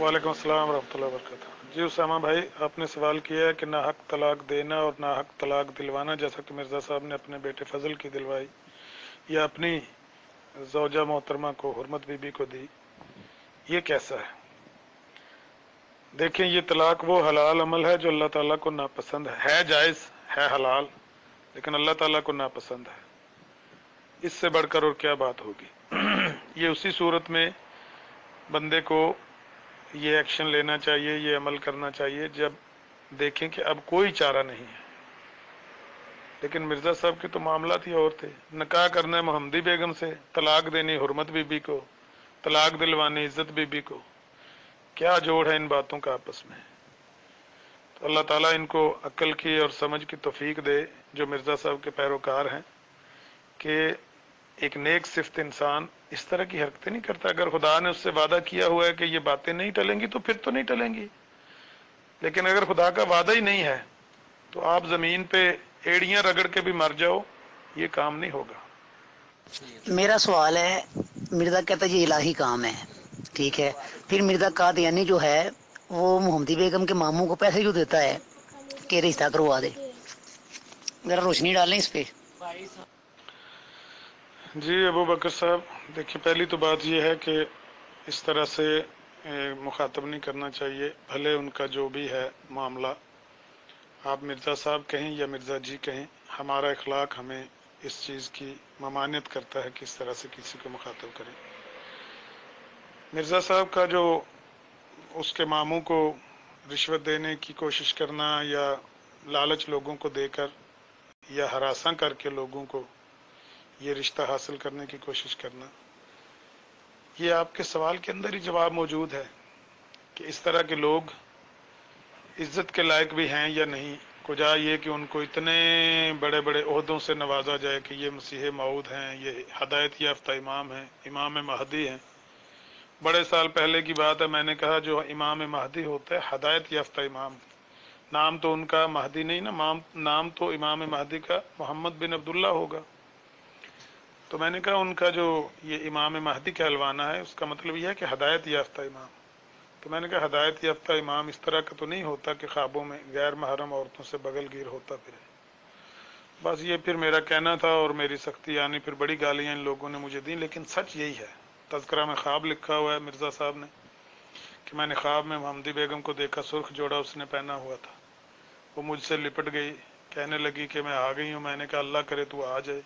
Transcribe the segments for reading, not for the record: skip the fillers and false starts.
وعلیکم السلام ورحمۃ اللہ وبرکاتہ. جی اسامہ بھائی، آپ نے سوال کیا ہے کہ ناحق طلاق دینا اور ناحق طلاق دلوانا، جیسا کہ مرزا صاحب نے اپنے بیٹے فضل کی دلوائی یا اپنی زوجہ محترمہ کو، حرمت بی بی کو دی، یہ کیسا ہے؟ دیکھیں، یہ طلاق وہ حلال عمل ہے جو اللہ تعالیٰ کو ناپسند ہے جائز ہے حلال، لیکن اللہ تعالیٰ کو ناپسند ہے. اس سے بڑھ کر اور کیا بات ہوگی؟ یہ اسی صورت میں بندے کو یہ ایکشن لینا چاہیے، یہ عمل کرنا چاہیے جب دیکھیں کہ اب کوئی چارہ نہیں ہے. لیکن مرزا صاحب کے تو معاملات ہی اور تھے. نکاح کرنا ہے محمدی بیگم سے، طلاق دینی حرمت بی بی کو، طلاق دلوانی عزت بی بی کو. کیا جوڑ ہے ان باتوں کا آپس میں؟ تو اللہ تعالیٰ ان کو عقل کی اور سمجھ کی توفیق دے جو مرزا صاحب کے پیروکار ہیں، کہ ایک نیک صفت انسان اس طرح کی حرکتیں نہیں کرتا. اگر خدا نے اس سے وعدہ کیا ہوا ہے کہ یہ باتیں نہیں ٹلیں گی تو پھر تو نہیں ٹلیں گی. لیکن اگر خدا کا وعدہ ہی نہیں ہے تو آپ زمین پہ ایڑیاں رگڑ کے بھی مر جاؤ، یہ کام نہیں ہوگا. میرا سوال ہے، مرزا کہتا ہے یہ الہی کام ہے، ٹھیک ہے، پھر مرزا قادیانی جو ہے وہ محمدی بیگم کے ماموں کو پیسے کیوں دیتا ہے کہ رشتہ کروا دے؟ ذرا روشنی ڈالیں اس پہ. جی ابو بکر صاحب، دیکھیے پہلی تو بات یہ ہے کہ اس طرح سے مخاطب نہیں کرنا چاہیے، بھلے ان کا جو بھی ہے معاملہ، آپ مرزا صاحب کہیں یا مرزا جی کہیں، ہمارا اخلاق ہمیں اس چیز کی ممانعت کرتا ہے کہ اس طرح سے کسی کو مخاطب کریں. مرزا صاحب کا جو اس کے ماموں کو رشوت دینے کی کوشش کرنا یا لالچ لوگوں کو دے کر یا ہراساں کر کے لوگوں کو یہ رشتہ حاصل کرنے کی کوشش کرنا، یہ آپ کے سوال کے اندر ہی جواب موجود ہے کہ اس طرح کے لوگ عزت کے لائق بھی ہیں یا نہیں. کجا یہ کہ ان کو اتنے بڑے بڑے عہدوں سے نوازا جائے کہ یہ مسیح موعود ہیں، یہ ہدایت یافتہ امام ہیں، امام مہدی ہیں. بڑے سال پہلے کی بات ہے، میں نے کہا جو امام مہدی ہوتا ہے ہدایت یافتہ امام، نام تو ان کا مہدی نہیں نا، نام تو امام مہدی کا محمد بن عبداللہ ہوگا. تو میں نے کہا ان کا جو یہ امام مہدی کہلوانا ہے اس کا مطلب یہ ہے کہ ہدایت یافتہ امام. تو میں نے کہا ہدایت یافتہ امام اس طرح کا تو نہیں ہوتا کہ خوابوں میں غیر محرم عورتوں سے بغل گیر ہوتا پھرے. بس یہ پھر میرا کہنا تھا اور میری سختی، یعنی پھر بڑی گالیاں ان لوگوں نے مجھے دیں، لیکن سچ یہی ہے. تذکرہ میں خواب لکھا ہوا ہے مرزا صاحب نے کہ میں نے خواب میں محمدی بیگم کو دیکھا، سرخ جوڑا اس نے پہنا ہوا تھا. وہ مجھ سے لپٹ گئی، کہنے لگی کہ میں آ گئی ہوں. میں نے کہا اللہ کرے تو آ جائے.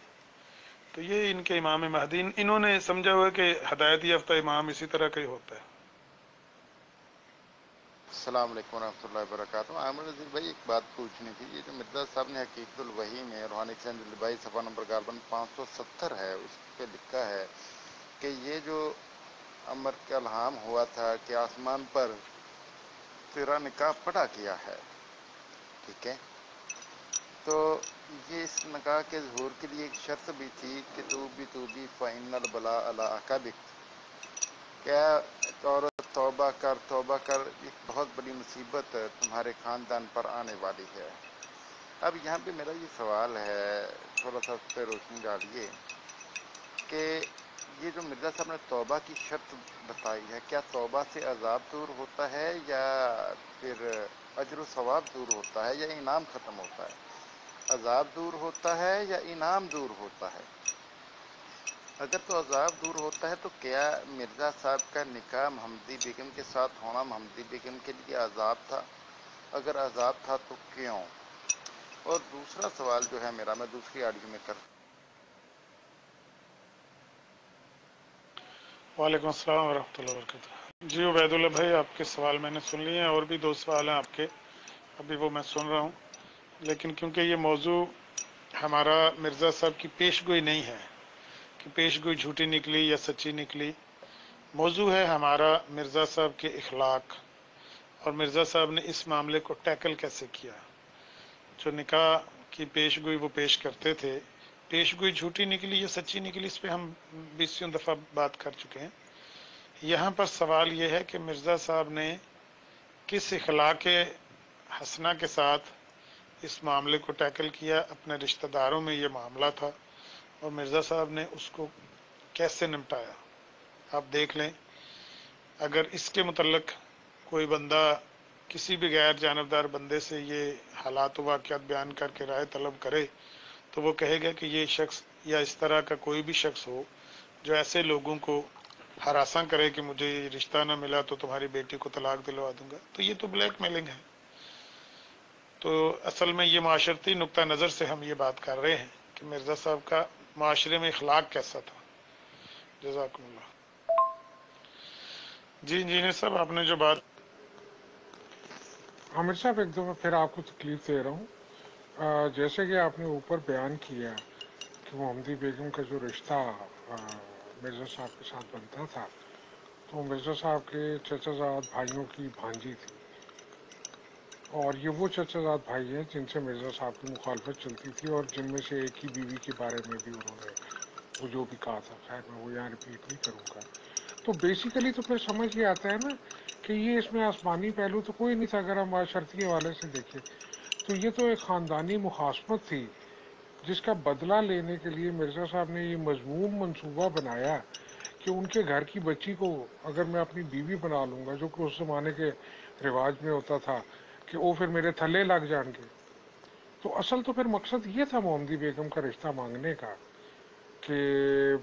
تو یہ ان کے امام مہدی، انہوں نے سمجھا ہوا کہ ہدایت یافتہ امام اسی طرح کا ہی ہوتا ہے. السلام علیکم ورحمۃ اللہ وبرکاتہ. عامر نذیر بھائی، ایک بات پوچھنی تھی. یہ جو مرزا صاحب نے حقیقت الوحی میں روحانی چینج البائی صفحہ نمبر غالباً 570 ہے، اس پہ لکھا ہے کہ یہ جو امر کا الہام ہوا تھا کہ آسمان پر تیرا نکاح پڑھا کیا ہے، ٹھیک ہے، تو یہ اس نکاح کے ظہور کے لیے ایک شرط بھی تھی کہ تو بھی فَإِنَّ الْبَلَاءَ عَلَىٰ عَقَبِكَ، کیا توبہ کر، ایک بہت بڑی مصیبت تمہارے خاندان پر آنے والی ہے. اب یہاں پہ میرا یہ سوال ہے، تھوڑا سا اس پہ روشنی ڈالیے کہ یہ جو مرزا صاحب نے توبہ کی شرط بتائی ہے، کیا توبہ سے عذاب دور ہوتا ہے یا پھر اجر و ثواب دور ہوتا ہے یا انعام ختم ہوتا ہے؟ عذاب دور ہوتا ہے یا انعام دور ہوتا ہے؟ اگر تو عذاب دور ہوتا ہے تو کیا مرزا صاحب کا نکاح محمدی بیگم کے ساتھ ہونا محمدی بیگم کے لیے عذاب تھا؟ اگر عذاب تھا تو کیوں؟ اور دوسرا سوال جو ہے میرا، میں دوسری آڈیو میں کر. وعلیکم السلام ورحمۃ اللہ وبرکاتہ. جی عبید اللہ بھائی، آپ کے سوال میں نے سن لیے ہیں، اور بھی 2 سوال ہیں آپ کے، ابھی وہ میں سن رہا ہوں. لیکن کیونکہ یہ موضوع ہمارا مرزا صاحب کی پیش گوئی نہیں ہے کہ پیش گوئی جھوٹی نکلی یا سچی نکلی، موضوع ہے ہمارا مرزا صاحب کے اخلاق، اور مرزا صاحب نے اس معاملے کو ٹیکل کیسے کیا. جو نکاح کی پیش گوئی وہ پیش کرتے تھے، پیش گوئی جھوٹی نکلی یا سچی نکلی، اس پہ ہم 20 دفعہ بات کر چکے ہیں. یہاں پر سوال یہ ہے کہ مرزا صاحب نے کس اخلاق حسنہ کے ساتھ اس معاملے کو ٹیکل کیا. اپنے رشتہ داروں میں یہ معاملہ تھا اور مرزا صاحب نے اس کو کیسے نمٹایا. آپ دیکھ لیں، اگر اس کے متعلق کوئی بندہ کسی بھی غیر جانبدار بندے سے یہ حالات و واقعات بیان کر کے رائے طلب کرے تو وہ کہے گا کہ یہ شخص یا اس طرح کا کوئی بھی شخص ہو جو ایسے لوگوں کو ہراساں کرے کہ مجھے یہ رشتہ نہ ملا تو تمہاری بیٹی کو طلاق دلوا دوں گا، تو یہ تو بلیک میلنگ ہے۔ تو اصل میں یہ معاشرتی نقطہ نظر سے ہم یہ بات کر رہے ہیں کہ مرزا صاحب کا معاشرے میں اخلاق کیسا تھا۔ جزاکم اللہ۔ جی انجینئر صاحب آپ نے جو بات عامر صاحب ایک دفعہ پھر آپ کو تکلیف دے رہا ہوں، جیسے کہ آپ نے اوپر بیان کیا کہ محمدی بیگم کا جو رشتہ مرزا صاحب کے ساتھ بنتا تھا تو مرزا صاحب کے چچا زاد بھائیوں کی بھانجی تھی، اور یہ وہ چچا زاد بھائی ہیں جن سے مرزا صاحب کی مخالفت چلتی تھی، اور جن میں سے ایک ہی بیوی کے بارے میں بھی انہوں نے وہ جو بھی کہا تھا، خیر میں وہ یہاں ریپیٹ نہیں کروں گا۔ تو بیسیکلی تو پھر سمجھ یہ آتا ہے نا کہ یہ اس میں آسمانی پہلو تو کوئی نہیں تھا، اگر ہم معاشرتی حوالے سے دیکھیں تو یہ تو ایک خاندانی مخاصمت تھی جس کا بدلہ لینے کے لیے مرزا صاحب نے یہ مذموم منصوبہ بنایا کہ ان کے گھر کی بچی کو اگر میں اپنی بیوی بنا لوں گا، جو کہ اس زمانے کے رواج میں ہوتا تھا کہ وہ پھر میرے تھلے لگ جان گے، تو اصل تو پھر مقصد یہ تھا محمدی بیگم کا رشتہ مانگنے کا کہ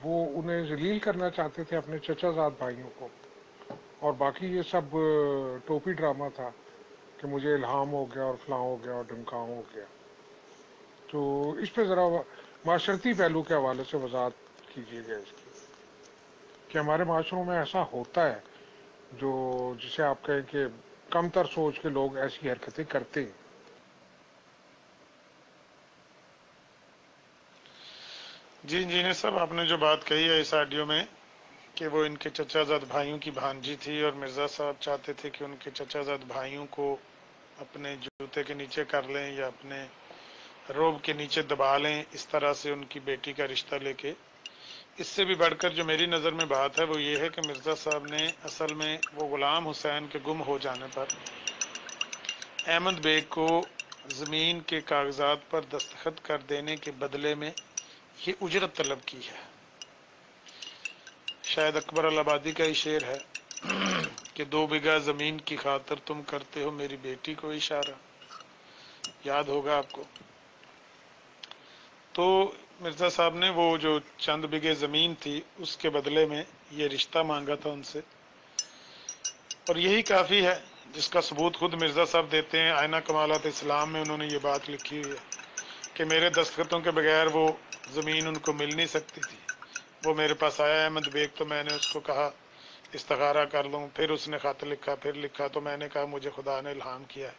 وہ انہیں ذلیل کرنا چاہتے تھے اپنے چچا زاد بھائیوں کو، اور باقی یہ سب ٹوپی ڈرامہ تھا کہ مجھے الہام ہو گیا اور فلاں ہو گیا اور ڈمکاؤں ہو گیا۔ تو اس پہ ذرا معاشرتی پہلو کے حوالے سے وضاحت کیجیے گا اس کی کہ ہمارے معاشروں میں ایسا ہوتا ہے جو جسے آپ کہیں کہ کم تر سوچ کے لوگ ایسی حرکتیں کرتے ہیں۔ جی انجینئر صاحب آپ نے جو بات کہی ہے اس آڈیو میں کہ وہ ان کے چچا زاد بھائیوں کی بھانجی تھی اور مرزا صاحب چاہتے تھے کہ ان کے چچا زاد بھائیوں کو اپنے جوتے کے نیچے کر لیں یا اپنے روب کے نیچے دبا لیں، اس طرح سے ان کی بیٹی کا رشتہ لے کے۔ اس سے بھی بڑھ کر جو میری نظر میں بات ہے وہ یہ ہے کہ مرزا صاحب نے اصل میں وہ غلام حسین کے گم ہو جانے پر احمد بیگ کو زمین کے کاغذات پر دستخط کر دینے کے بدلے میں یہ اجرت طلب کی ہے۔ شاید اکبر الآبادی کا ہی شعر ہے کہ 2 بیگھہ زمین کی خاطر تم کرتے ہو میری بیٹی کو اشارہ، یاد ہوگا آپ کو۔ تو مرزا صاحب نے وہ جو چند بیگھے زمین تھی اس کے بدلے میں یہ رشتہ مانگا تھا ان سے، اور یہی کافی ہے جس کا ثبوت خود مرزا صاحب دیتے ہیں۔ آئینہ کمالات اسلام میں انہوں نے یہ بات لکھی ہوئی ہے کہ میرے دستخطوں کے بغیر وہ زمین ان کو مل نہیں سکتی تھی۔ وہ میرے پاس آیا احمد بیگ تو میں نے اس کو کہا استخارہ کر لوں، پھر اس نے خط لکھا، پھر لکھا تو میں نے کہا مجھے خدا نے الہام کیا ہے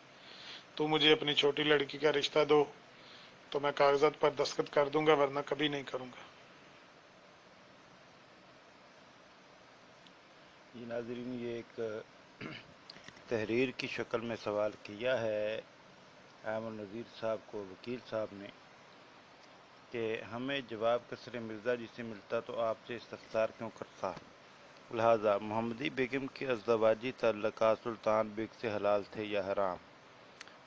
تو مجھے اپنی چھوٹی لڑکی کا رشتہ دو، تو میں کاغذات پر دستخط کر دوں گا ورنہ کبھی نہیں کروں گا۔ جی ناظرین، یہ ایک تحریر کی شکل میں سوال کیا ہے احمد نذیر صاحب کو وکیل صاحب نے کہ ہمیں جواب کثر مرزا جی سے ملتا تو آپ سے استفسار کیوں کرتا، لہذا محمدی بیگم کے ازدواجی تعلقات سلطان بیگ سے حلال تھے یا حرام۔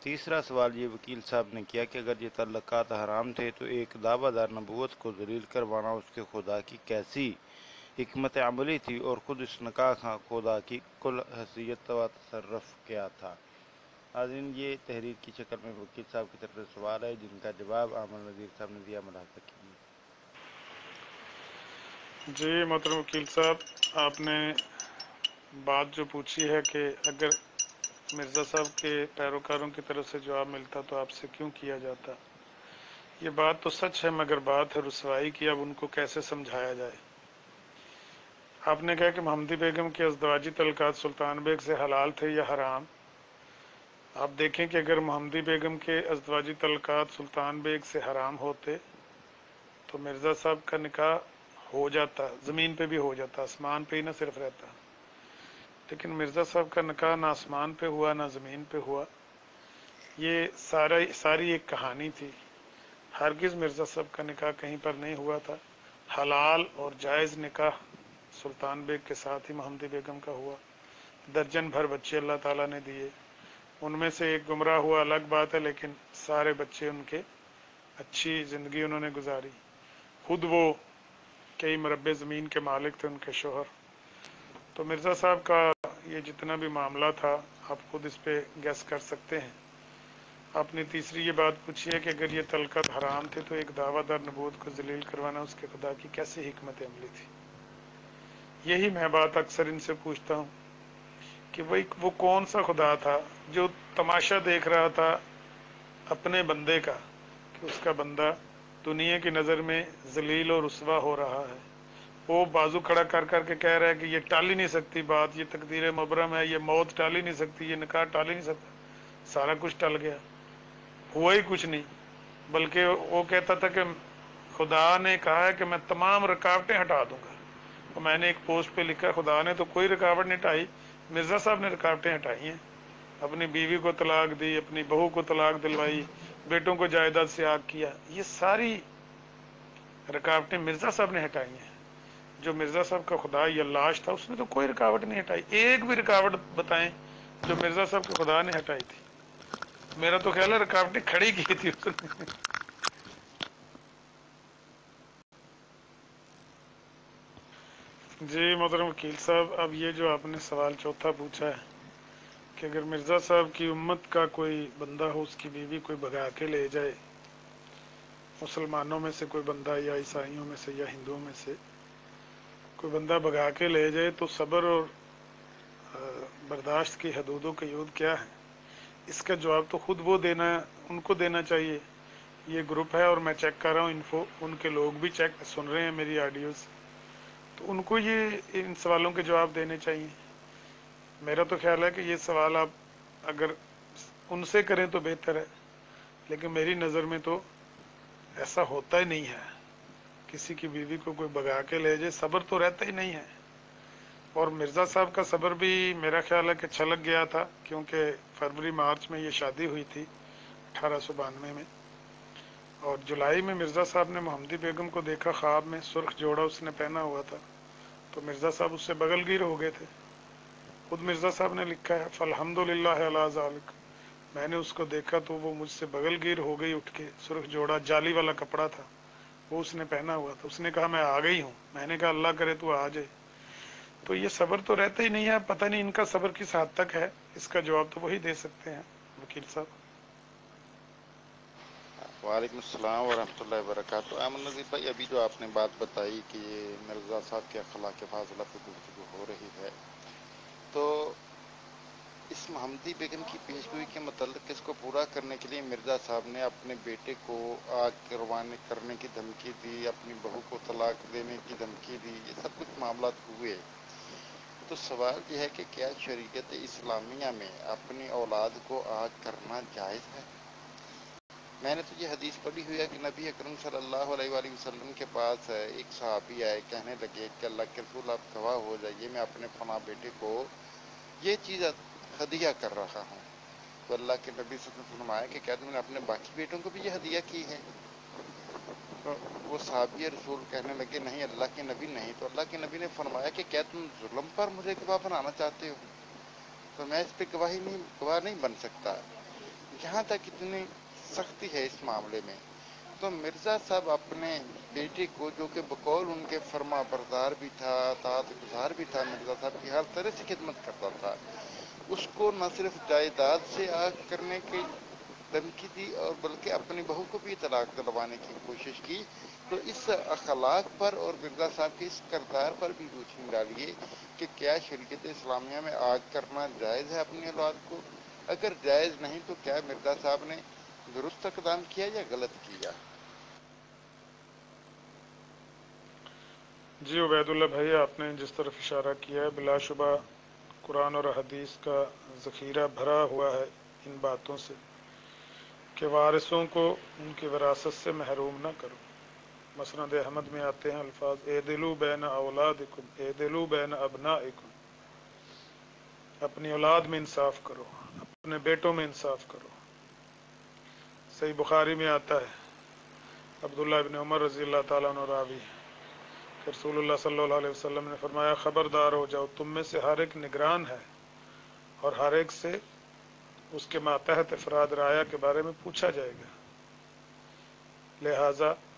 تیسرا سوال یہ وکیل صاحب نے کیا کہ اگر یہ تعلقات حرام تھے تو ایک دعویٰ دار نبوت کو ذلیل کروانا اس کے خدا کی کیسی حکمت عملی تھی، اور خود اس نکاح خدا کی کل حیثیت و تصرف کیا تھا۔ ناظرین، یہ تحریر کی شکل میں وکیل صاحب کی طرف سے سوال ہے جن کا جواب احمد نذیر صاحب نے دیا، ملاحظہ کیجیے۔ جی محترم وکیل صاحب، آپ نے بات جو پوچھی ہے کہ اگر مرزا صاحب کے پیروکاروں کی طرف سے جواب ملتا تو آپ سے کیوں کیا جاتا، یہ بات تو سچ ہے مگر بات ہے رسوائی کی، اب ان کو کیسے سمجھایا جائے۔ آپ نے کہا کہ محمدی بیگم کے ازدواجی تعلقات سلطان بیگ سے حلال تھے یا حرام۔ آپ دیکھیں کہ اگر محمدی بیگم کے ازدواجی تعلقات سلطان بیگ سے حرام ہوتے تو مرزا صاحب کا نکاح ہو جاتا، زمین پہ بھی ہو جاتا، آسمان پہ ہی نہ صرف رہتا، لیکن مرزا صاحب کا نکاح نہ آسمان پہ ہوا نہ زمین پہ ہوا۔ یہ ساری ایک کہانی تھی، ہرگز مرزا صاحب کا نکاح کہیں پر نہیں ہوا تھا۔ حلال اور جائز نکاح سلطان بیگ کے ساتھ ہی محمدی بیگم کا ہوا، درجن بھر بچے اللہ تعالیٰ نے دیے، ان میں سے ایک گمراہ ہوا الگ بات ہے، لیکن سارے بچے ان کے اچھی زندگی انہوں نے گزاری۔ خود وہ کئی مربع زمین کے مالک تھے ان کے شوہر۔ تو مرزا صاحب کا یہ جتنا بھی معاملہ تھا آپ خود اس پہ گیس کر سکتے ہیں. آپ نے تیسری یہ بات پوچھی ہے کہ اگر یہ تلقت حرام تھے تو ایک دعویٰ دار نبوت کو ذلیل کروانا اس کے خدا کی کیسی حکمت عملی تھی. یہی میں بات اکثر ان سے پوچھتا ہوں کہ وہ کون سا خدا تھا جو تماشا دیکھ رہا تھا اپنے بندے کا کہ اس کا بندہ دنیا کی نظر میں ذلیل اور رسوا ہو رہا ہے. وہ بازو کھڑا کر کر کے کہہ رہا ہے کہ یہ ٹال ہی نہیں سکتی بات، یہ تقدیر مبرم ہے، یہ موت ٹال ہی نہیں سکتی، یہ نکاح ٹال ہی نہیں سکتا. سارا کچھ ٹل گیا، ہوا ہی کچھ نہیں. بلکہ وہ کہتا تھا کہ خدا نے کہا ہے کہ میں تمام رکاوٹیں ہٹا دوں گا. اور میں نے ایک پوسٹ پہ لکھا خدا نے تو کوئی رکاوٹ نہیں ہٹائی، مرزا صاحب نے رکاوٹیں ہٹائی ہیں. اپنی بیوی کو طلاق دی، اپنی بہو کو طلاق دلوائی، بیٹوں کو جائیداد سے آگ کیا. یہ ساری رکاوٹیں مرزا صاحب نے ہٹائی ہیں. جو مرزا صاحب کا خدا یا لاش تھا اس نے تو کوئی رکاوٹ نہیں ہٹائی. ایک بھی رکاوٹ بتائیں جو مرزا صاحب کے خدا نے ہٹائی تھی. میرا تو خیال ہے رکاوٹیں کھڑی کی تھی اس نے. جی محترم وکیل صاحب، اب یہ جو آپ نے سوال چوتھا پوچھا ہے کہ اگر مرزا صاحب کی امت کا کوئی بندہ ہو، اس کی بیوی کوئی بھگا کے لے جائے، مسلمانوں میں سے کوئی بندہ یا عیسائیوں میں سے یا ہندوؤں میں سے کوئی بندہ بھگا کے لے جائے، تو صبر اور برداشت کی حدود و قیود کیا ہے؟ اس کا جواب تو خود وہ دینا، ان کو دینا چاہیے. یہ گروپ ہے اور میں چیک کر رہا ہوں انفو، ان کے لوگ بھی چیک سن رہے ہیں میری آڈیوز، تو ان کو یہ ان سوالوں کے جواب دینے چاہیے. میرا تو خیال ہے کہ یہ سوال آپ اگر ان سے کریں تو بہتر ہے، لیکن میری نظر میں تو ایسا ہوتا ہی نہیں ہے. کسی کی بیوی کو کوئی بھگا کے لے جائے، صبر تو رہتا ہی نہیں ہے. اور مرزا صاحب کا صبر بھی میرا خیال ہے کہ چھلک گیا تھا، کیونکہ فروری مارچ میں یہ شادی ہوئی تھی 1892 میں، اور جولائی میں مرزا صاحب نے محمدی بیگم کو دیکھا خواب میں، سرخ جوڑا اس نے پہنا ہوا تھا، تو مرزا صاحب اس سے بغل گیر ہو گئے تھے. خود مرزا صاحب نے لکھا ہے فالحمدللہ علی ذالک، میں نے اس کو دیکھا تو وہ مجھ سے بغل گیر ہو گئی اٹھ کے. سرخ جوڑا جالی والا کپڑا تھا، وہ اس نے پہنا ہوا تھا. اس نے کہا میں آ گئی ہوں. میں نے کہا اللہ کرے تو آ جائے. تو یہ صبر تو رہتا ہی نہیں ہے. پتہ نہیں ان کا صبر کس حد تک ہے، اس کا جواب تو وہی دے سکتے ہیں وکیل صاحب. وعلیکم السلام ورحمۃ اللہ وبرکاتہ. امن نظیر بھائی، ابھی جو آپ نے بات بتائی کہ یہ مرزا صاحب کے اخلاق فاضلہ پہ گفتگو ہو رہی ہے، تو اس محمدی بیگم کی پیشگوئی کے متعلق اس کو پورا کرنے کے لیے مرزا صاحب نے اپنے بیٹے کو آگ کرنے کی دھمکی دی، اپنی بہو کو طلاق دینے کی دھمکی دی. یہ سب کچھ معاملات ہوئے. تو سوال یہ ہے کہ کیا شریعت اسلامیہ میں اپنی اولاد کو آگ کرنا جائز ہے؟ میں نے تو یہ حدیث پڑھی ہوئی ہے کہ نبی اکرم صلی اللہ علیہ وآلہ وسلم کے پاس ایک صحابی آئے، کہنے لگے کہ اللہ کے رسول آپ گواہ ہو جائیے، میں اپنے فلاں بیٹے کو یہ چیز ہدیہ کر رہا ہوں. تو اللہ کے نبی صلی اللہ علیہ وسلم نے فرمایا کہ کیا تم نے اپنے باقی بیٹوں کو بھی یہ ہدیہ کی ہے؟ تو وہ صحابی رسول کہنے لگے نہیں اللہ کے نبی نہیں. تو اللہ کے نبی نے فرمایا کہ کیا تم ظلم پر مجھے گواہ بنانا چاہتے ہو؟ تو میں اس پہ گواہ نہیں بن سکتا. یہاں تک اتنی سختی ہے اس معاملے میں. تو مرزا صاحب اپنے بیٹے کو، جو کہ بقول ان کے فرما بردار بھی تھا، اطاعت گزار بھی تھا، مرزا صاحب کی ہر طرح سے خدمت کرتا تھا، اس کو نہ صرف جائیداد سے آگ کرنے کی دھمکی دی اور بلکہ اپنی بہو کو بھی طلاق دلوانے کی کوشش کی. تو اس اخلاق پر اور مرزا صاحب کے اس کردار پر بھی روشنی ڈالیے کہ کیا شریعت اسلامیہ میں آگ کرنا جائز ہے اپنی اولاد کو؟ اگر جائز نہیں تو کیا مرزا صاحب نے درست اقدام کیا یا غلط کیا؟ جی عبید اللہ بھائی، آپ نے جس طرف اشارہ کیا ہے بلا شبہ قرآن اور حدیث کا ذخیرہ بھرا ہوا ہے ان باتوں سے کہ وارثوں کو ان کی وراثت سے محروم نہ کرو. مسند احمد میں آتے ہیں الفاظ اعدلوا بین اولادکم اعدلوا بین ابنائکم، اپنی اولاد میں انصاف کرو، اپنے بیٹوں میں انصاف کرو. صحیح بخاری میں آتا ہے عبداللہ ابن عمر رضی اللہ تعالیٰ عنہ راوی کہ رسول اللہ صلی اللہ علیہ وسلم نے فرمایا خبردار ہو جاؤ، تم میں سے ہر ایک نگران ہے اور ہر ایک سے اس کے ماتحت افراد رعایا کے بارے میں پوچھا جائے گا. لہذا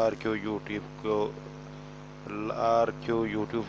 RQ YouTube